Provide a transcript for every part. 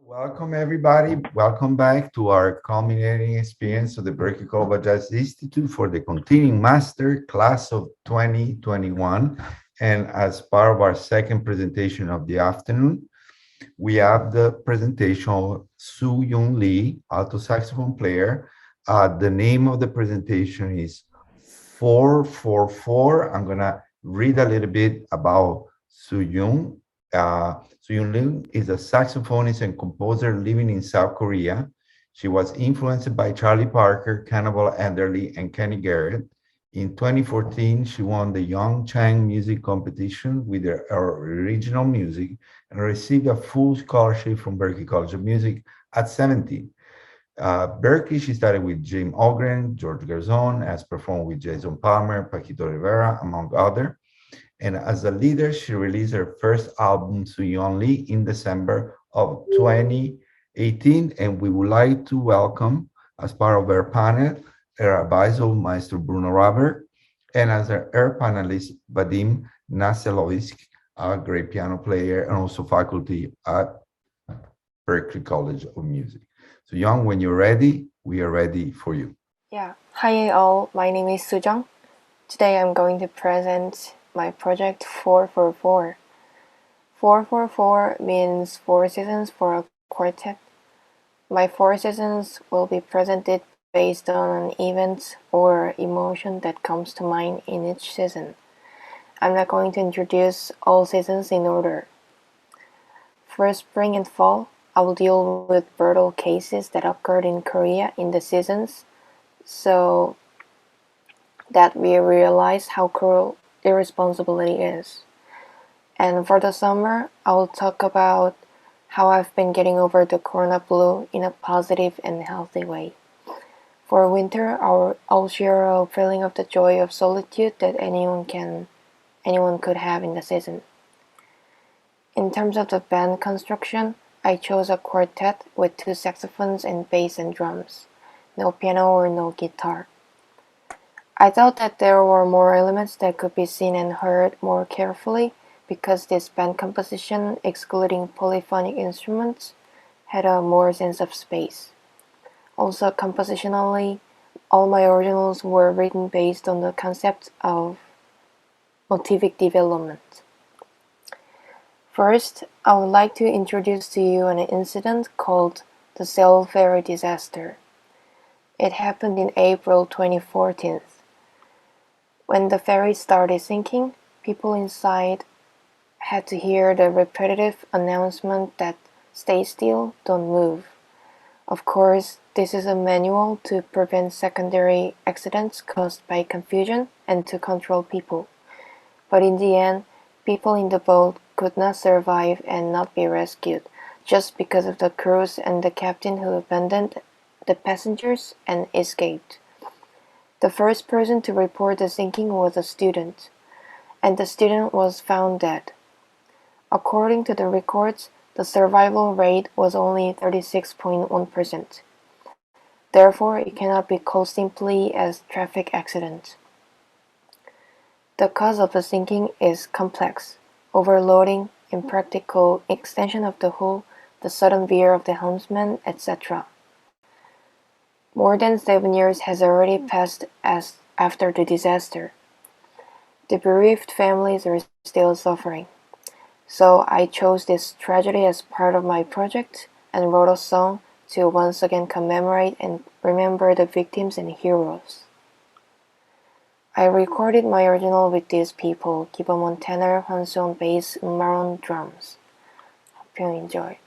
Welcome, everybody. Welcome back to our culminating experience of the Berklee College Jazz Institute for the Continuing Master Class of 2021. And as part of our second presentation of the afternoon, we have the presentation of SooJung Lee, alto saxophone player. The name of the presentation is 444. I'm going to read a little bit about SooJung. SooJung Lee is a saxophonist and composer living in South Korea. She was influenced by Charlie Parker, Cannibal Adderley, and Kenny Garrett. In 2014, she won the Young Chang Music Competition with her original music and received a full scholarship from Berklee College of Music at 17. Berklee, she started with Jim Ogren, George Garzon, has performed with Jason Palmer, Paquito Rivera, among others. And as a leader, she released her first album, SooJung Lee, in December of 2018. And we would like to welcome, as part of our panel, her advisor, Maestro Bruno Robert, and as her panelist, Vadim Naselovich, a great piano player and also faculty at Berklee College of Music. So, Young, when you're ready, we are ready for you. Yeah. Hi all, my name is SooJung. Today I'm going to present my project 444. 444 means 4 seasons for a quartet. My 4 seasons will be presented based on an event or emotion that comes to mind in each season. I'm not going to introduce all seasons in order. For spring and fall, I will deal with brutal cases that occurred in Korea in the seasons, so that we realize how cruel irresponsibility is. And for the summer, I will talk about how I've been getting over the Corona flu in a positive and healthy way. For winter, I'll share a feeling of the joy of solitude that anyone could have in the season. In terms of the band construction, I chose a quartet with 2 saxophones and bass and drums, no piano or no guitar. I thought that there were more elements that could be seen and heard more carefully because this band composition, excluding polyphonic instruments, had a more sense of space. Also, compositionally, all my originals were written based on the concept of motivic development. First, I would like to introduce to you an incident called the Seoul Ferry disaster. It happened in April 2014. When the ferry started sinking, people inside had to hear the repetitive announcement that "Stay still, don't move." Of course, this is a manual to prevent secondary accidents caused by confusion and to control people. But in the end, people in the boat could not survive and not be rescued just because of the crews and the captain who abandoned the passengers and escaped. The first person to report the sinking was a student, and the student was found dead. According to the records, the survival rate was only 36.1%. Therefore, it cannot be called simply as traffic accident. The cause of the sinking is complex: overloading, impractical extension of the hull, the sudden veer of the helmsman, etc. More than 7 years has already passed after the disaster. The bereaved families are still suffering. So I chose this tragedy as part of my project and wrote a song to once again commemorate and remember the victims and heroes. I recorded my original with these people: Gibbon on tenor, Hansu on bass, Umar on drums. Hope you enjoy.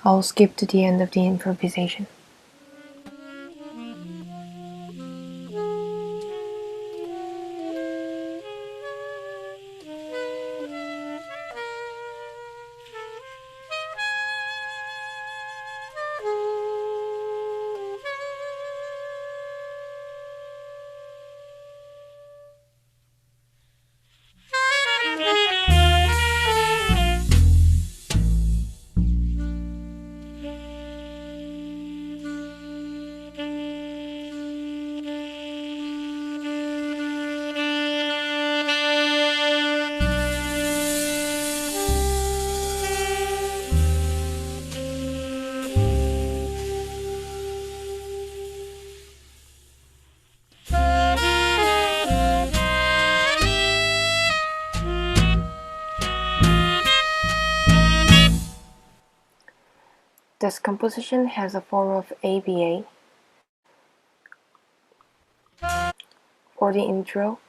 I'll skip to the end of the improvisation. This composition has a form of ABA. For the intro,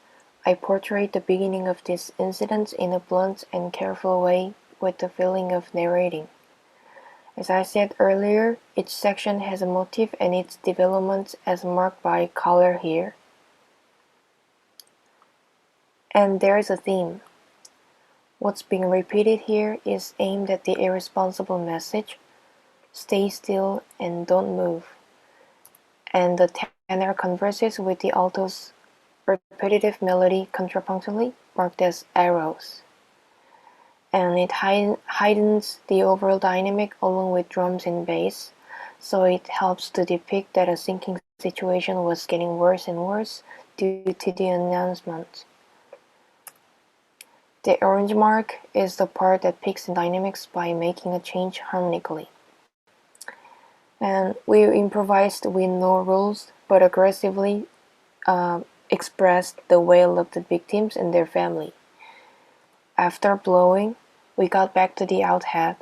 I portray the beginning of this incident in a blunt and careful way with the feeling of narrating. As I said earlier, each section has a motif and its development as marked by color here. And there is a theme. What's being repeated here is aimed at the irresponsible message, stay still and don't move. And the tenor converses with the alto's repetitive melody contrapunctually, marked as arrows. And it heightens the overall dynamic along with drums and bass, so it helps to depict that a sinking situation was getting worse and worse due to the announcement. The orange mark is the part that picks the dynamics by making a change harmonically. And we improvised with no rules, but aggressively expressed the wail of the victims and their family. After blowing, we got back to the out hat.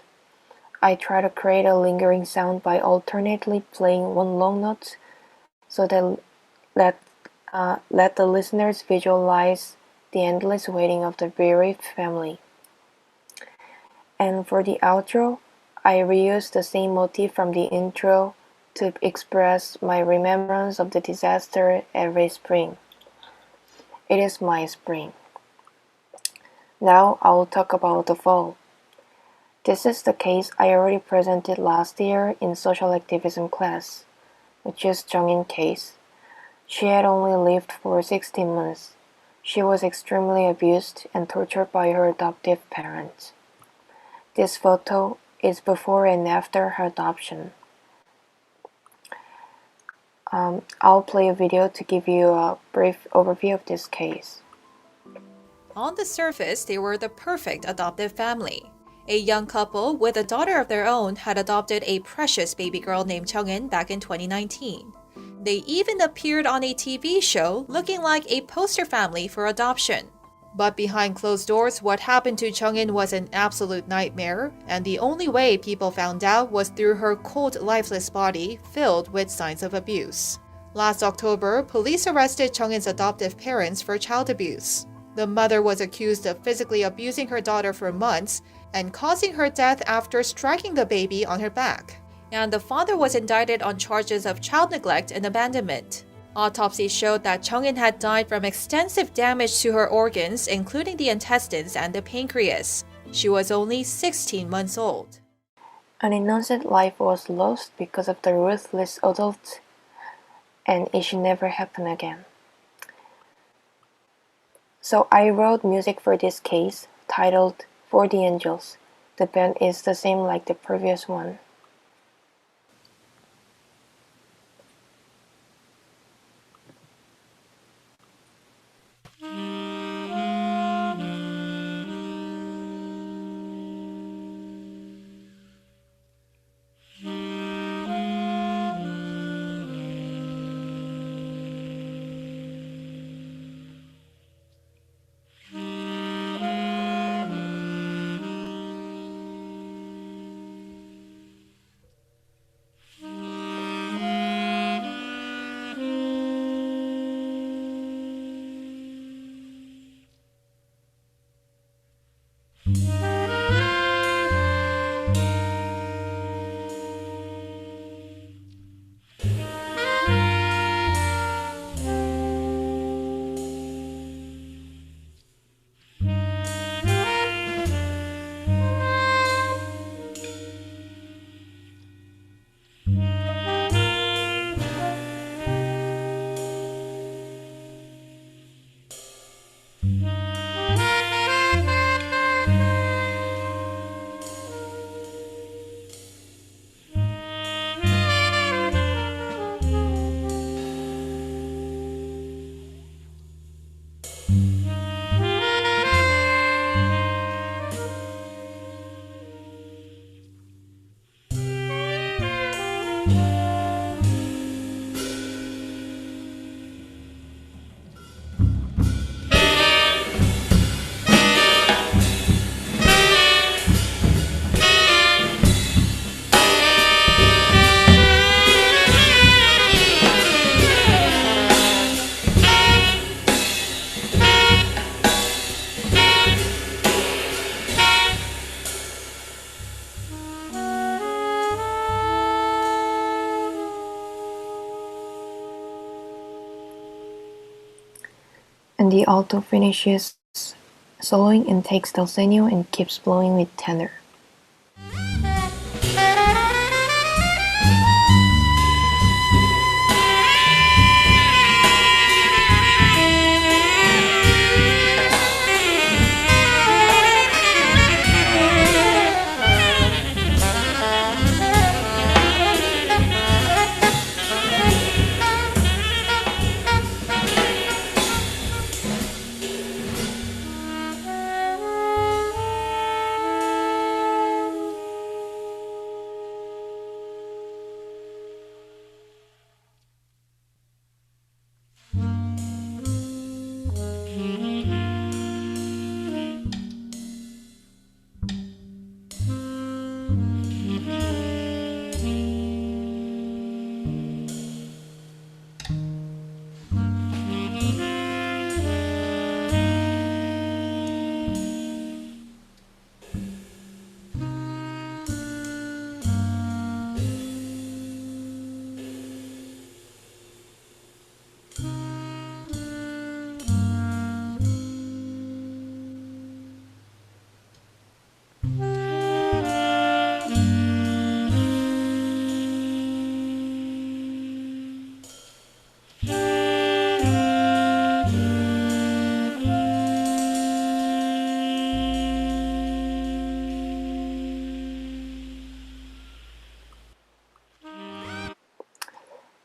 I tried to create a lingering sound by alternately playing one long note so that let the listeners visualize the endless waiting of the bereaved family. And for the outro, I reused the same motif from the intro to express my remembrance of the disaster every spring. It is my spring. Now I will talk about the fall. This is the case I already presented last year in social activism class, which is Jung-in's case. She had only lived for 16 months. She was extremely abused and tortured by her adoptive parents. This photo is before and after her adoption. I'll play a video to give you a brief overview of this case. On the surface, they were the perfect adoptive family. A young couple with a daughter of their own had adopted a precious baby girl named Chung-in back in 2019. They even appeared on a TV show looking like a poster family for adoption. But behind closed doors, what happened to Chung-in was an absolute nightmare, and the only way people found out was through her cold, lifeless body filled with signs of abuse. Last October, police arrested Chung-in's adoptive parents for child abuse. The mother was accused of physically abusing her daughter for months and causing her death after striking the baby on her back. And the father was indicted on charges of child neglect and abandonment. Autopsy showed that Chung-in had died from extensive damage to her organs, including the intestines and the pancreas. She was only 16 months old. An innocent life was lost because of the ruthless adult, and it should never happen again. So I wrote music for this case, titled For the Angels. The band is the same like the previous one. and the alto finishes soloing and takes dulcineo and keeps blowing with tenor.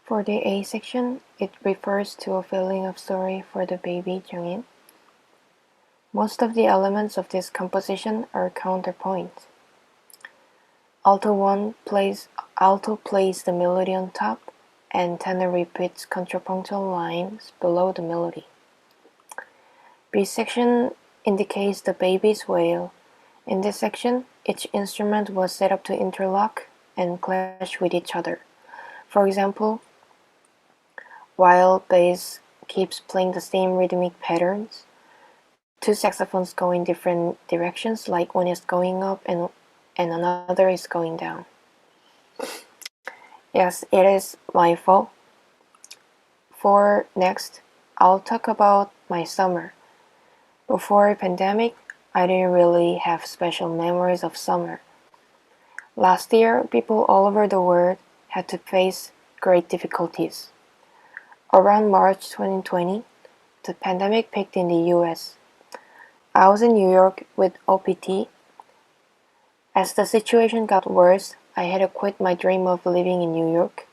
For the A section, it refers to a feeling of sorry for the baby Jung-in. Most of the elements of this composition are counterpoint. Alto plays the melody on top, and tenor repeats contrapuntal lines below the melody. B section indicates the baby's wail. In this section, each instrument was set up to interlock and clash with each other. For example, while bass keeps playing the same rhythmic patterns, two saxophones go in different directions, like one is going up and another is going down. Yes, it is my fault. For next, I'll talk about my summer. Before pandemic, I didn't really have special memories of summer. Last year, people all over the world had to face great difficulties. Around March 2020, the pandemic peaked in the US. I was in New York with OPT. As the situation got worse, I had to quit my dream of living in New York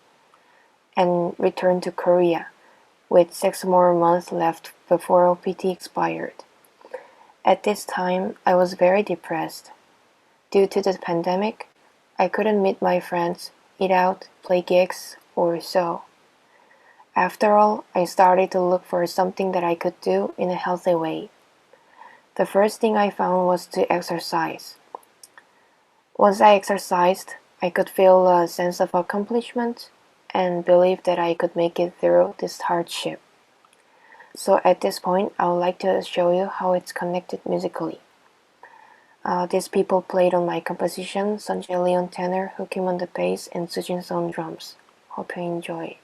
and return to Korea, with 6 more months left before OPT expired. At this time, I was very depressed. Due to the pandemic, I couldn't meet my friends, eat out, play gigs, or so. After all, I started to look for something that I could do in a healthy way. The first thing I found was to exercise. Once I exercised, I could feel a sense of accomplishment and believe that I could make it through this hardship. So at this point, I would like to show you how it's connected musically. These people played on my composition, SooJung Lee on tenor, Hoo Kim on the bass, and SooJung Seo on drums. Hope you enjoy.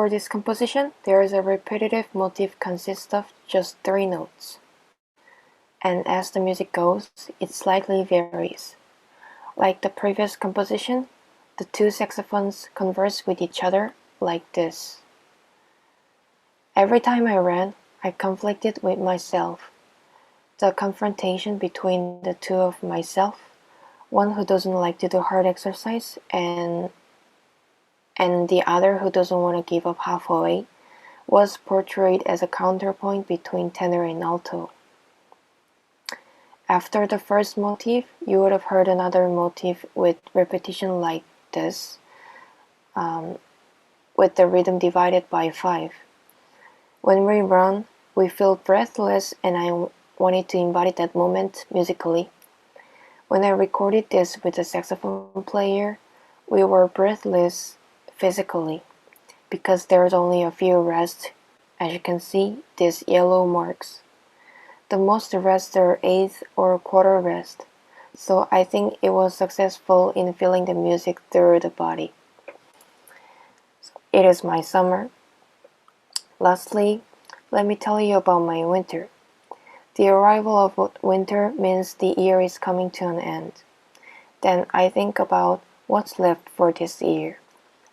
For this composition, there is a repetitive motif consists of just 3 notes. And as the music goes, it slightly varies. Like the previous composition, the 2 saxophones converse with each other like this. Every time I ran, I conflicted with myself. The confrontation between the two of myself, one who doesn't like to do hard exercise and the other who doesn't want to give up halfway, was portrayed as a counterpoint between tenor and alto. After the first motif, you would have heard another motif with repetition like this, with the rhythm divided by 5. When we run, we feel breathless, and I wanted to embody that moment musically. When I recorded this with the saxophone player, we were breathless physically, because there's only a few rests. As you can see, these yellow marks. The most rests are eighth or quarter rest, so I think it was successful in feeling the music through the body. It is my summer. Lastly, let me tell you about my winter. The arrival of winter means the year is coming to an end. Then I think about what's left for this year.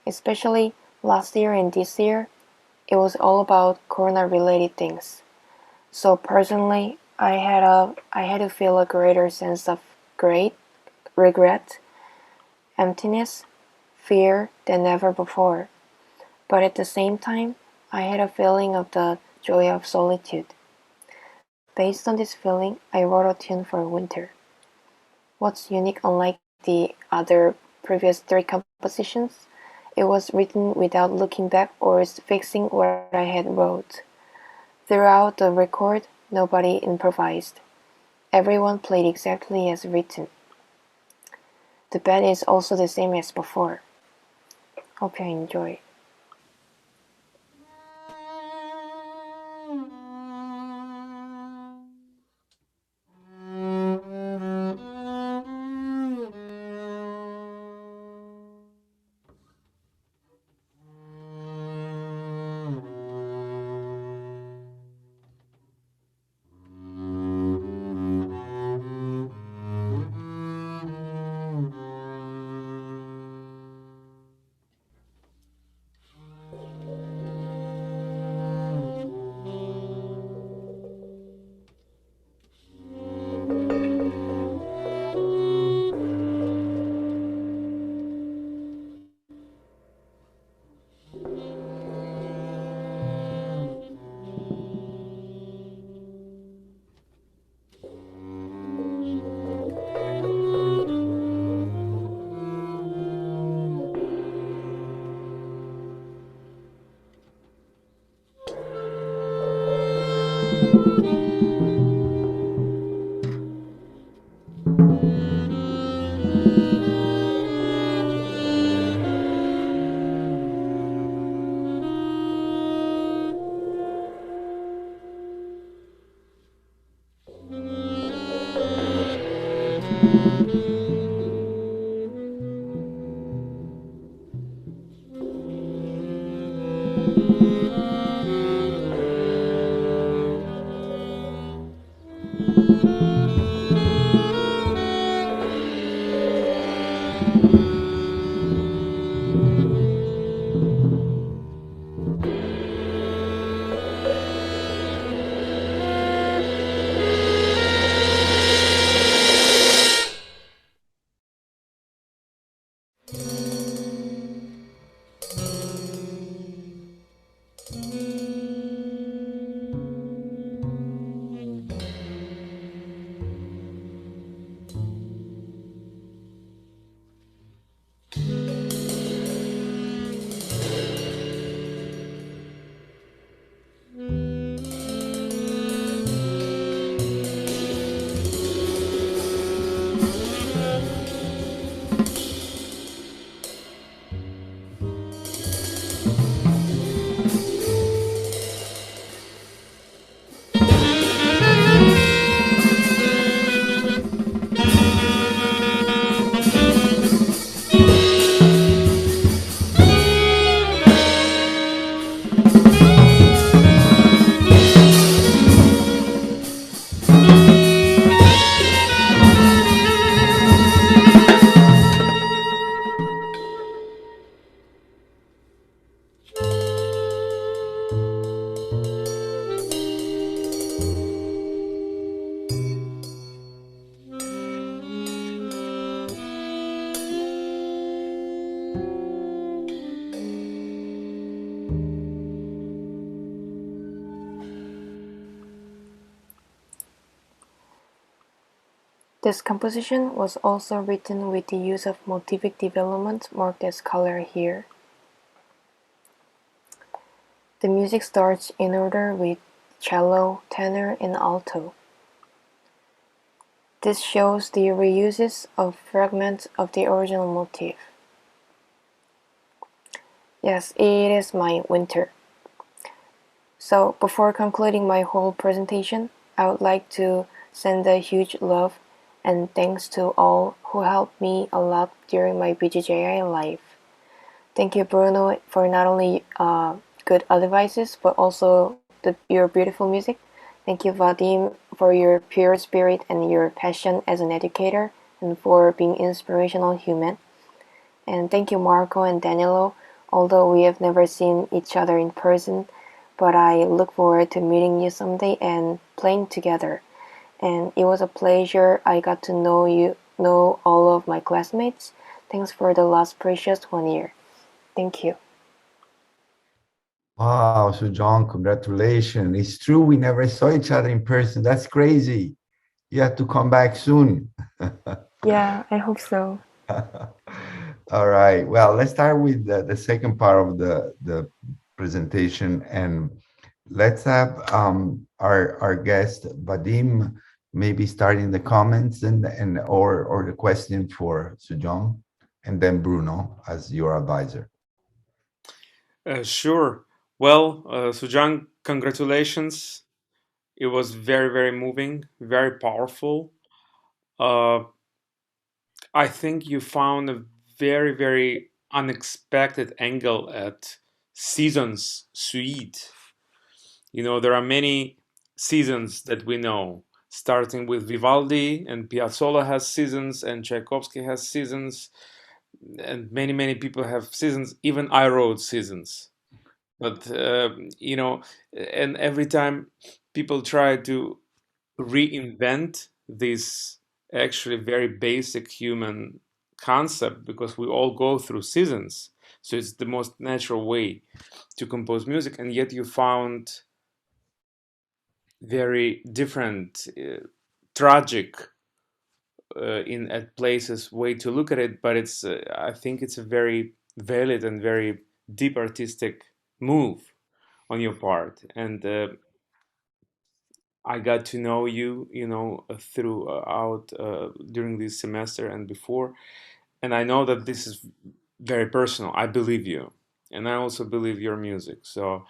Especially last year and this year, it was all about corona-related things. So personally, I had to feel a greater sense of regret, emptiness, fear than ever before. But at the same time, I had a feeling of the joy of solitude. Based on this feeling, I wrote a tune for winter. What's unique, unlike the other previous 3 compositions, it was written without looking back or fixing what I had wrote. Throughout the record, nobody improvised. Everyone played exactly as written. The band is also the same as before. Hope you enjoy. This composition was also written with the use of motivic development marked as color here. The music starts in order with cello, tenor, and alto. This shows the reuses of fragments of the original motif. Yes, it is my winter. So before concluding my whole presentation, I would like to send a huge love and thanks to all who helped me a lot during my BJJI life. Thank you, Bruno, for not only good advices, but also your beautiful music. Thank you, Vadim, for your pure spirit and your passion as an educator and for being inspirational human. And thank you, Marco and Danilo, although we have never seen each other in person, but I look forward to meeting you someday and playing together. And it was a pleasure. I got to know all of my classmates. Thanks for the last precious 1 year. Thank you. Wow, SooJung, congratulations. It's true, we never saw each other in person. That's crazy. You have to come back soon. Yeah, I hope so. All right. Well, let's start with the second part of the presentation, and let's have our guest Vadim maybe starting the comments and or the question for SooJung, and then Bruno as your advisor. Sure. Well, SooJung, congratulations. It was very, very moving, very powerful. I think you found a very, very unexpected angle at seasons suite. You know, there are many seasons that we know, starting with Vivaldi, and Piazzolla has seasons, and Tchaikovsky has seasons, and many, many people have seasons. Even I wrote seasons. But, you know, and every time people try to reinvent this actually very basic human concept, because we all go through seasons, so it's the most natural way to compose music, and yet you found very different tragic in at places way to look at it, but it's I think it's a very valid and very deep artistic move on your part. And I got to know you, you know, throughout during this semester and before, and I know that this is very personal. I believe you, and I also believe your music. So,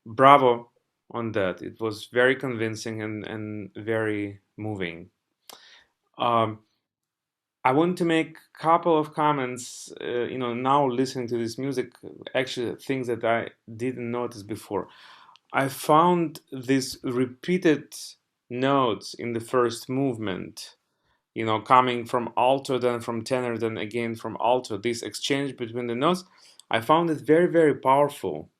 bravo on that. It was very convincing and very moving. Um, I want to make a couple of comments. You know, now listening to this music, actually things that I didn't notice before. I found these repeated notes in the first movement, you know, coming from alto, then from tenor, then again from alto. This exchange between the notes, I found it very, very powerful.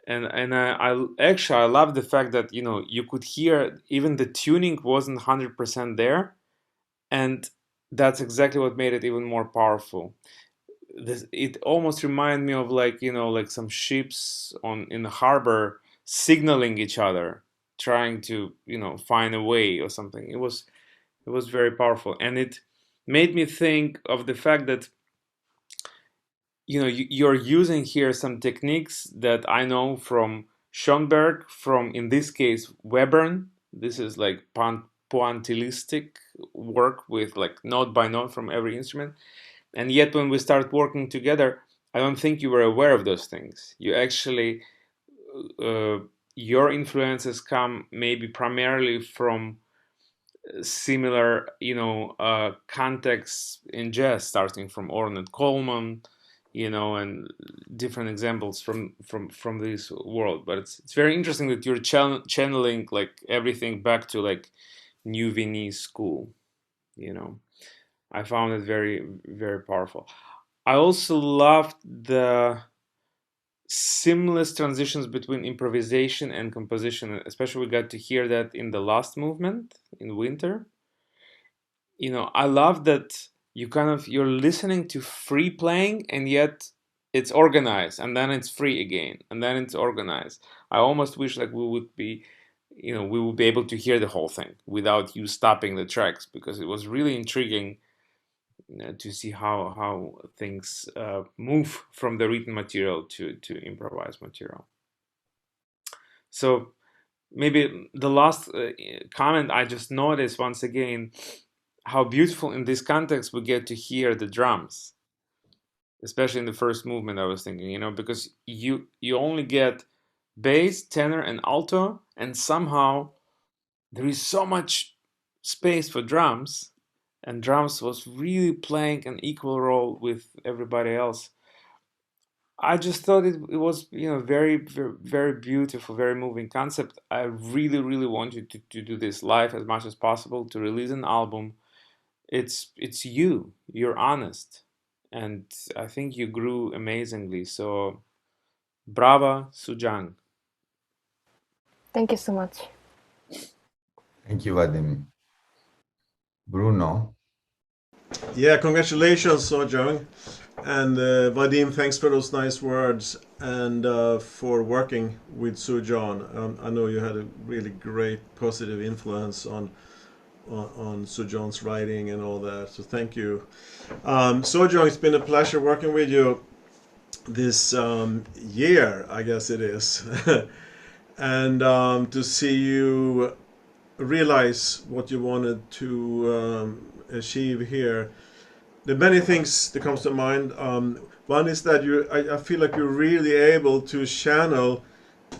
And I actually I love the fact that, you know, you could hear even the tuning wasn't 100% there, and that's exactly what made it even more powerful. It almost reminded me of, like, you know, like some ships on in the harbor signaling each other, trying to, you know, find a way or something. It was very powerful, and it made me think of the fact that, you know, you're using here some techniques that I know from Schoenberg, from, in this case, Webern. This is like pointillistic work with like note by note from every instrument. And yet when we start working together, I don't think you were aware of those things. You actually, your influences come maybe primarily from similar, you know, contexts in jazz, starting from Ornette Coleman, you know, and different examples from this world. But it's very interesting that you're channeling like everything back to like New Viennese school, you know. I found it very, very powerful. I also loved the seamless transitions between improvisation and composition. Especially we got to hear that in the last movement in Winter. You know, I love that you're listening to free playing, and yet it's organized, and then it's free again, and then it's organized. I almost wish like we would be we will be able to hear the whole thing without you stopping the tracks, because it was really intriguing to see how things move from the written material to improvised material. So maybe the last comment, I just noticed once again how beautiful in this context we get to hear the drums, especially in the first movement. I was thinking, because you only get bass, tenor, and alto, and somehow there is so much space for drums, and drums was really playing an equal role with everybody else. I just thought it was, very, very, very beautiful, very moving concept. I really, really want you to do this live as much as possible, to release an album. It's you're honest, and I think you grew amazingly. So, brava, SooJung. Thank you so much. Thank you, Vadim. Bruno. Yeah, congratulations, SooJung. And Vadim, thanks for those nice words and for working with SooJung. I know you had a really great positive influence on SooJung's writing and all that. So thank you. SooJung, it's been a pleasure working with you this year, I guess it is. And to see you realize what you wanted to achieve here. There are many things that comes to mind. One is that I feel like you're really able to channel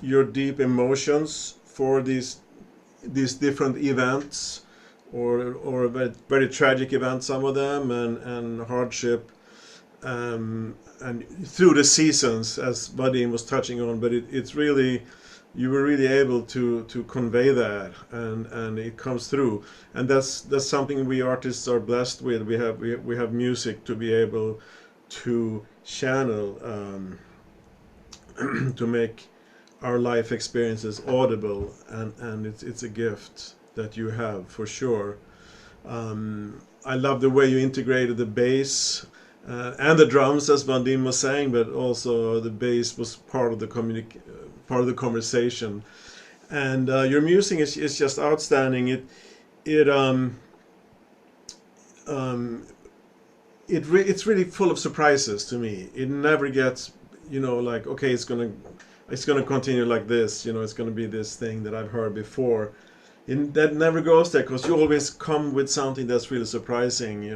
your deep emotions for these different events, or very, very tragic events, some of them, and hardship, and through the seasons, as Vadim was touching on. But it's really, you were really able to convey that, and it comes through, and that's something we artists are blessed with. We have music to be able to channel, to make our life experiences audible, and it's a gift that you have, for sure. I love the way you integrated the bass and the drums, as Vadim was saying, but also the bass was part of the conversation. And your music is just outstanding. It's really full of surprises to me. It never gets, like, okay, it's gonna continue like this. It's gonna be this thing that I've heard before. That never goes there, because you always come with something that's really surprising,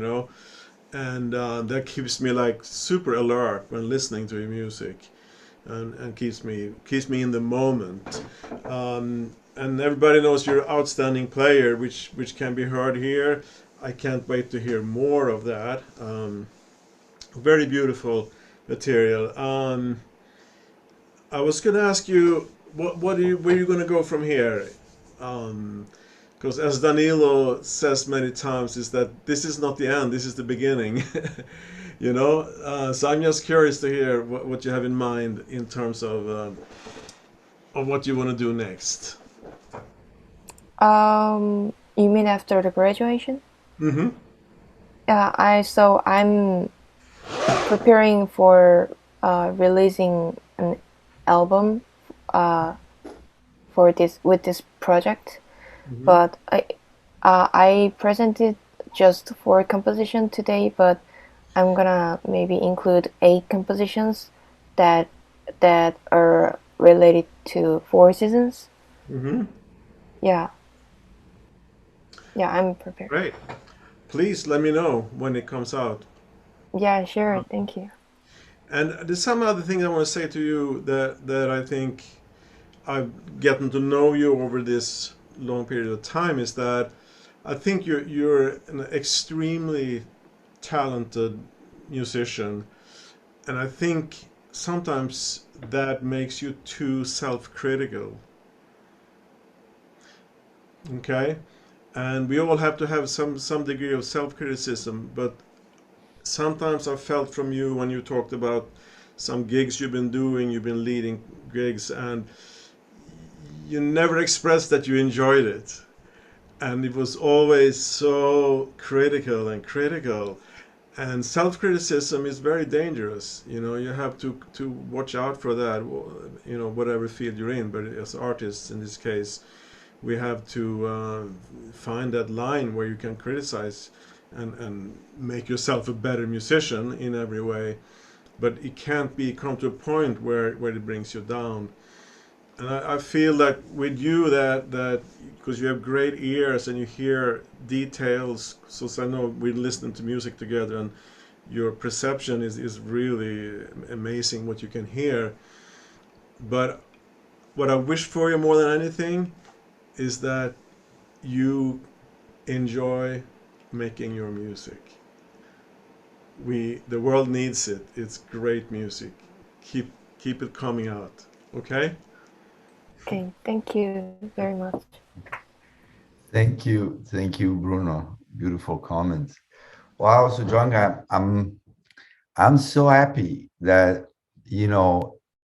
and that keeps me like super alert when listening to your music, and keeps me in the moment. And everybody knows you're an outstanding player, which can be heard here. I can't wait to hear more of that. Very beautiful material. I was going to ask you, where are you going to go from here? Because as Danilo says many times, is that this is not the end, this is the beginning. So I'm just curious to hear what you have in mind in terms of what you want to do next. You mean after the graduation? Mm-hmm. Yeah, so I'm preparing for releasing an album with this project. Mm-hmm. But I presented just 4 compositions today, but I'm gonna maybe include 8 compositions that are related to 4 seasons. Mm-hmm. Yeah, I'm prepared. Great. Please let me know when it comes out. Yeah, sure. Thank you. And there's some other thing I want to say to you that I think I've gotten to know you over this long period of time, is that I think you're an extremely talented musician, and I think sometimes that makes you too self-critical. Okay, and we all have to have some degree of self-criticism, but sometimes I felt from you when you talked about some gigs you've been doing, you've been leading gigs, and you never expressed that you enjoyed it, and it was always so critical, and self-criticism is very dangerous. You have to watch out for that, whatever field you're in, but as artists in this case, we have to find that line where you can criticize and make yourself a better musician in every way, but it can't be come to a point where it brings you down. And I feel that with you, that because you have great ears and you hear details, so I know we're listening to music together, and your perception is really amazing what you can hear. But what I wish for you more than anything is that you enjoy making your music. The world needs it. It's great music. Keep it coming out. Okay? Okay, thank you very much. Thank you, Bruno. Beautiful comments. Wow, so John, I'm so happy that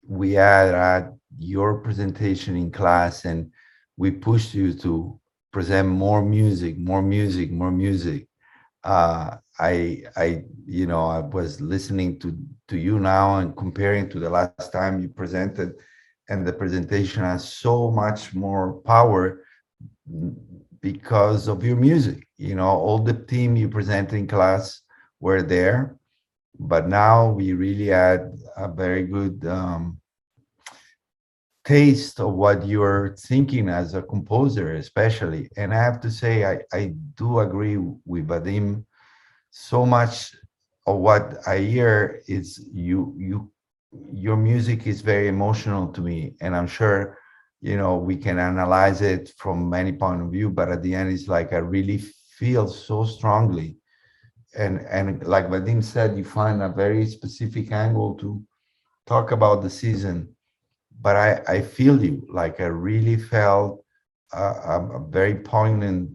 we had your presentation in class, and we pushed you to present more music, more music, more music. I was listening to you now and comparing to the last time you presented, and the presentation has so much more power because of your music. All the team you presented in class were there, but now we really had a very good taste of what you're thinking as a composer, especially. And I have to say, I do agree with Vadim. So much of what I hear is your music is very emotional to me, and I'm sure we can analyze it from many point of view, but at the end it's like I really feel so strongly, and like Vadim said, you find a very specific angle to talk about the season. But I feel you, like I really felt a very poignant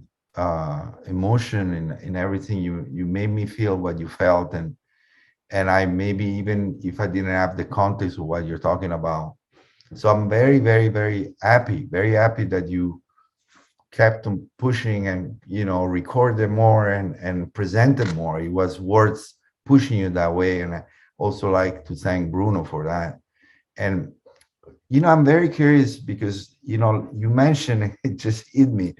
emotion in everything. You made me feel what you felt, and I maybe even if I didn't have the context of what you're talking about. So I'm very, very, very happy that you kept on pushing and recorded more and presented more. It was worth pushing you that way, and I also like to thank Bruno for that. And I'm very curious because you mentioned it just hit me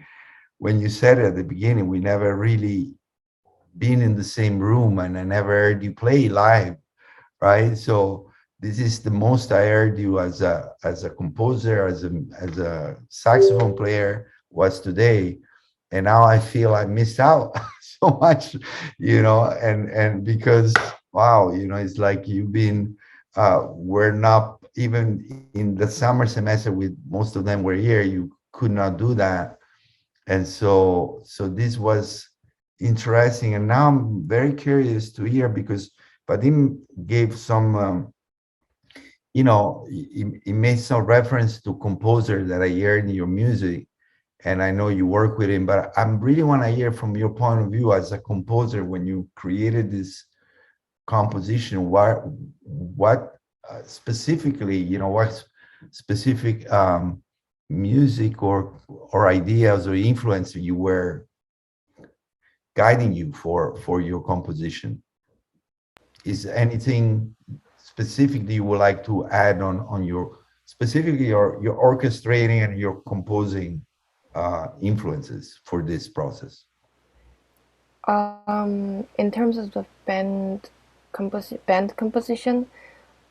when you said at the beginning we never really been in the same room, and I never heard you play live, right? So this is the most I heard you as a composer, as a saxophone player was today, and now I feel I missed out so much, and because wow, it's like you've been we're not even in the summer semester with most of them were here. You could not do that, and so this was interesting. And now I'm very curious to hear because Vadim gave some he made some reference to composer that I hear in your music, and I know you work with him, but I really want to hear from your point of view as a composer when you created this composition. What specifically, what specific music or ideas or influence you were guiding you for your composition? Is anything specifically you would like to add on your specifically your orchestrating and your composing influences for this process? In terms of the band composition,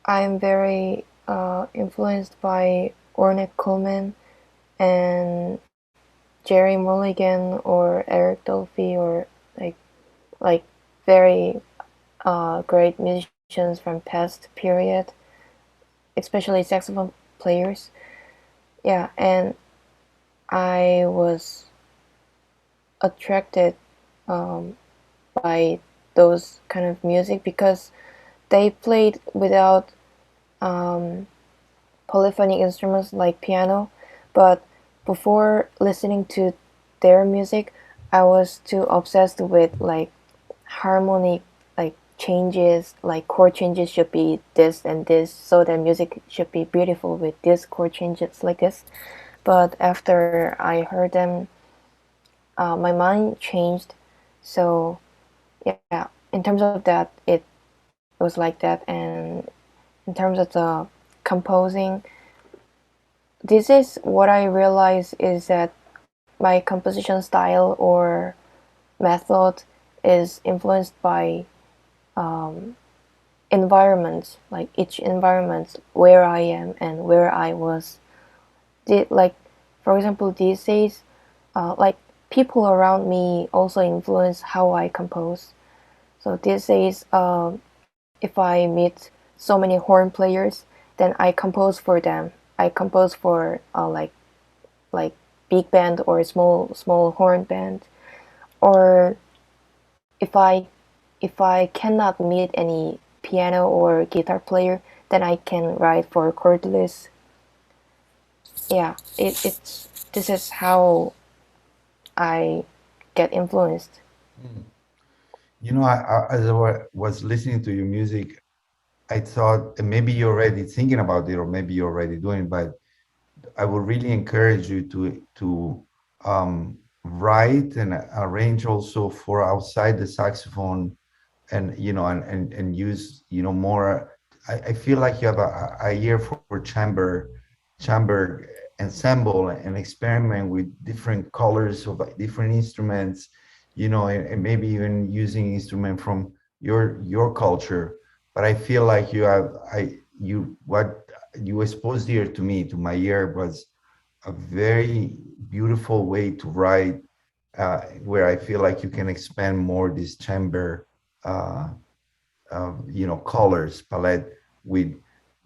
I am very influenced by Ornette Coleman and Jerry Mulligan or Eric Dolphy, or like very great musicians from past period, especially saxophone players. Yeah, and I was attracted by those kind of music because they played without polyphonic instruments like piano, but before listening to their music, I was too obsessed with like harmonic changes, like chord changes should be this and this, so the music should be beautiful with this chord changes like this. But after I heard them, my mind changed. So yeah, in terms of that, it was like that. And in terms of the composing, this is what I realize is that my composition style or method is influenced by environments, like each environment where I am and where I was. Like, for example, these days, like people around me also influence how I compose. So these days, if I meet so many horn players, then I compose for them. I compose for like big band or small horn band. Or if I cannot meet any piano or guitar player, then I can write for cordless. Yeah, it's this is how I get influenced. You know, as I was listening to your music, I thought and maybe you're already thinking about it, or maybe you're already doing it, but I would really encourage you to write and arrange also for outside the saxophone, and and use more. I feel like you have a ear for chamber ensemble, and experiment with different colors of like different instruments, and maybe even using instrument from your culture. But I feel like what you exposed here to me, to my ear, was a very beautiful way to write, where I feel like you can expand more this chamber, uh, colors palette with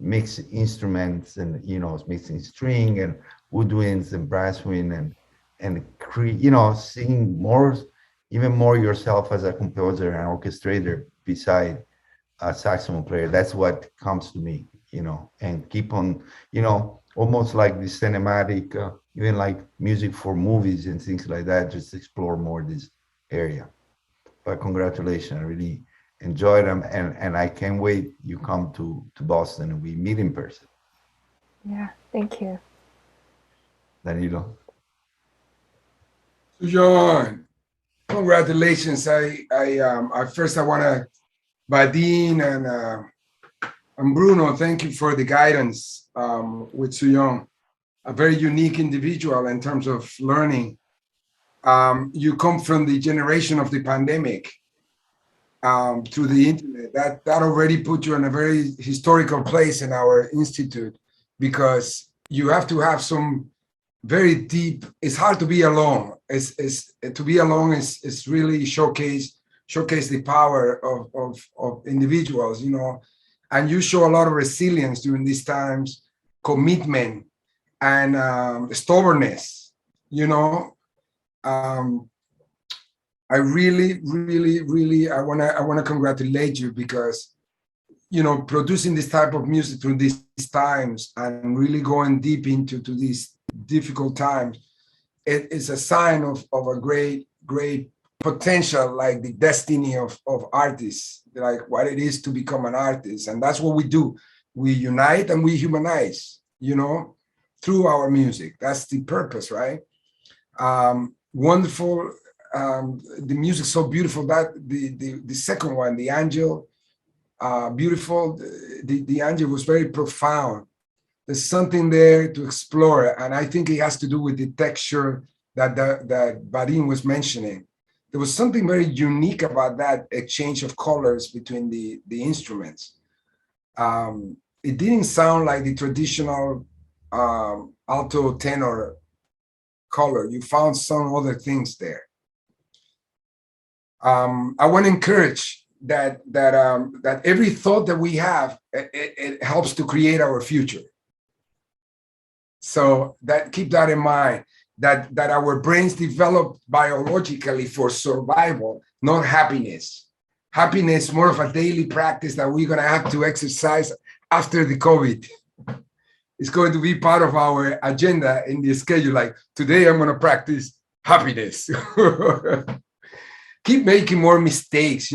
mixed instruments, and mixing string and woodwinds and brass wind, and seeing more, even more yourself as a composer and orchestrator beside a saxophone player. That's what comes to me, and keep on, almost like the cinematic, even like music for movies and things like that. Just explore more this area. But congratulations, I really enjoyed them, and I can't wait you come to Boston and we meet in person. Yeah, thank you. Danilo. SooJung, congratulations. I first I want to Vadim and Bruno, thank you for the guidance with SooJung, a very unique individual in terms of learning. You come from the generation of the pandemic, through the internet. That already put you in a very historical place in our institute, because you have to have some very deep. It's hard to be alone. It's to be alone is really showcase the power of individuals, and you show a lot of resilience during these times, commitment, and stubbornness. I really, really, really, I wanna congratulate you, because producing this type of music through these times and really going deep into these difficult times, it is a sign of a great potential, like the destiny of artists, like what it is to become an artist. And that's what we do. We unite and we humanize, through our music. That's the purpose, right? Wonderful. The music's so beautiful. That the second one, the Angel, beautiful. The Angel was very profound. There's something there to explore, and I think it has to do with the texture that Vadim was mentioning. There was something very unique about that exchange of colors between the instruments. It didn't sound like the traditional alto tenor color. You found some other things there. I want to encourage that every thought that we have, it helps to create our future. So keep that in mind, that our brains develop biologically for survival, not happiness. Happiness, more of a daily practice that we're going to have to exercise after the COVID. It's going to be part of our agenda in the schedule. Like today, I'm going to practice happiness. Keep making more mistakes,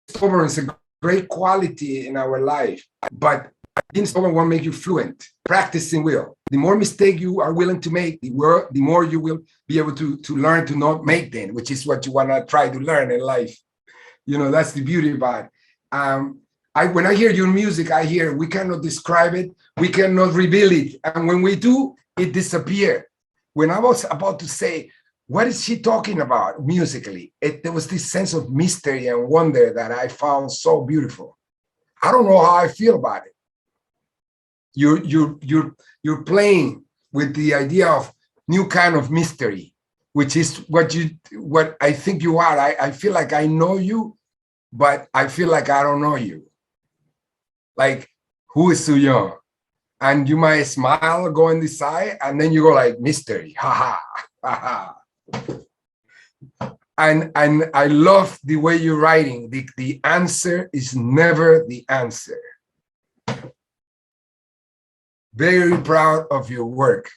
Stubbornness is a great quality in our life, but being stubborn won't make you fluent. Practicing will. The more mistake you are willing to make, the more you will be able to learn to not make them, which is what you want to try to learn in life. That's the beauty about it. when I hear your music, I hear we cannot describe it, we cannot reveal it, and when we do, it disappears. When I was about to say, what is she talking about musically? There was this sense of mystery and wonder that I found so beautiful. I don't know how I feel about it. You're playing with the idea of new kind of mystery, which is what I think you are. I feel like I know you, but I feel like I don't know you. Like, who is SooJung? And you might smile, go on the side, and then you go like, mystery, haha, haha. And I love the way you're writing. The answer is never the answer. Very proud of your work.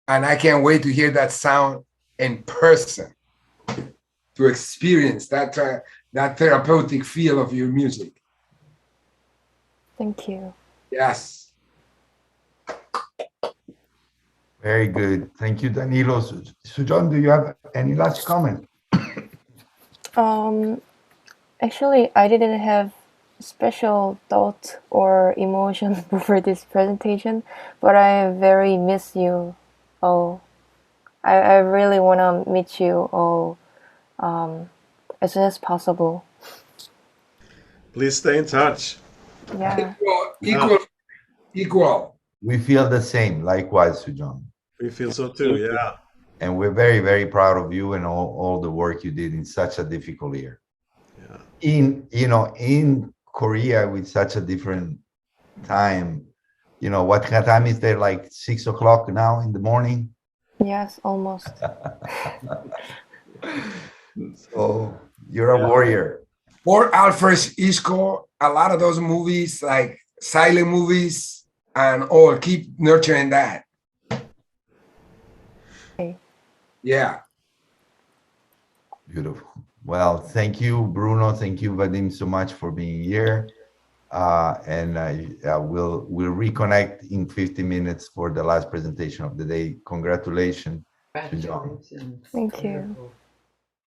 And I can't wait to hear that sound in person, to experience that therapeutic feel of your music. Thank you. Yes. Very good. Thank you, Danilo. SooJung, do you have any last comment? Actually, I didn't have special thought or emotion before this presentation, but I very miss you all. I really want to meet you all as soon as possible. Please stay in touch. Yeah. Equal. We feel the same. Likewise, SooJung. We feel so too, yeah. And we're very, very proud of you and all the work you did in such a difficult year. Yeah. In Korea with such a different time, what kind of time is there? Like 6 o'clock now in the morning? Yes, almost. So you're a warrior. Or Alfred Hitchcock, a lot of those movies, like silent movies, and keep nurturing that. Okay. Yeah. Beautiful. Well, thank you, Bruno. Thank you, Vadim, so much for being here. And we'll reconnect in 50 minutes for the last presentation of the day. Congratulations, SooJung. Thank you.